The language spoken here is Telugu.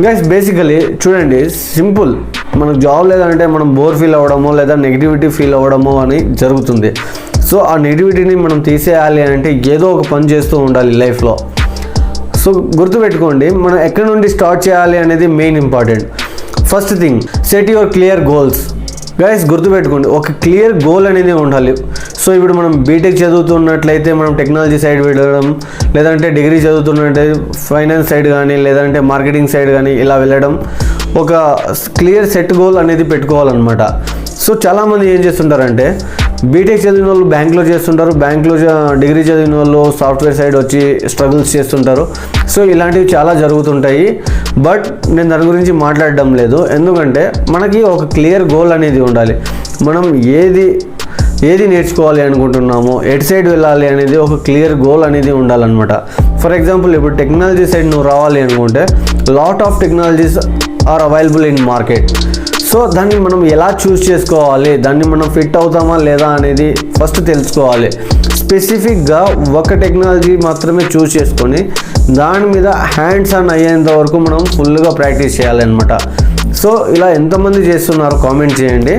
గైస్ బేసికలీ చూడండి, సింపుల్. మనకు జాబ్ లేదంటే మనం బోర్ ఫీల్ అవ్వడమో లేదా నెగిటివిటీ ఫీల్ అవ్వడమో అని జరుగుతుంది. సో ఆ నెగిటివిటీని మనం తీసేయాలి అంటే ఏదో ఒక పని చేస్తూ ఉండాలి లైఫ్లో. సో గుర్తుపెట్టుకోండి, మనం ఎక్కడి నుండి స్టార్ట్ చేయాలి అనేది main important. First thing, set your clear goals. Guys గుర్తుపెట్టుకోండి, ఒక క్లియర్ గోల్ అనేది ఉండాలి. సో ఇప్పుడు మనం బీటెక్ చదువుతున్నట్లయితే మనం టెక్నాలజీ సైడ్ వెళ్ళడం, లేదంటే డిగ్రీ చదువుతున్నట్లయితే ఫైనాన్స్ సైడ్ కానీ లేదంటే మార్కెటింగ్ సైడ్ కానీ ఇలా వెళ్ళడం, ఒక క్లియర్ సెట్ గోల్ అనేది పెట్టుకోవాలన్నమాట. సో చాలామంది ఏం చేస్తుంటారంటే బీటెక్ చదివిన వాళ్ళు బ్యాంక్లో చేస్తుంటారు, బ్యాంక్లో డిగ్రీ చదివిన వాళ్ళు సాఫ్ట్వేర్ సైడ్ వచ్చి స్ట్రగుల్స్ చేస్తుంటారు. సో ఇలాంటివి చాలా జరుగుతుంటాయి. బట్ నేను దాని గురించి మాట్లాడడం లేదు, ఎందుకంటే మనకి ఒక క్లియర్ గోల్ అనేది ఉండాలి. మనం ఏది నేర్చుకోవాలి అనుకుంటున్నామో, ఎటు సైడ్ వెళ్ళాలి అనేది ఒక క్లియర్ గోల్ అనేది ఉండాలన్నమాట. ఫర్ ఎగ్జాంపుల్, ఇప్పుడు టెక్నాలజీ సైడ్ నువ్వు రావాలి అనుకుంటే lot of technologies are available in market. So దాన్ని మనం ఎలా చూస్ చేసుకోవాలి, దాన్ని మనం ఫిట్ అవుతామా లేదా అనేది ఫస్ట్ తెలుసుకోవాలి. స్పెసిఫిక్గా ఒక టెక్నాలజీ మాత్రమే చూస్ చేసుకొని దాని మీద హ్యాండ్స్ ఆన్ అయ్యేంత వరకు మనం ఫుల్గా ప్రాక్టీస్ చేయాలి అనమాట. సో ఇలా ఎంతమంది చేస్తున్నారో కామెంట్ చేయండి.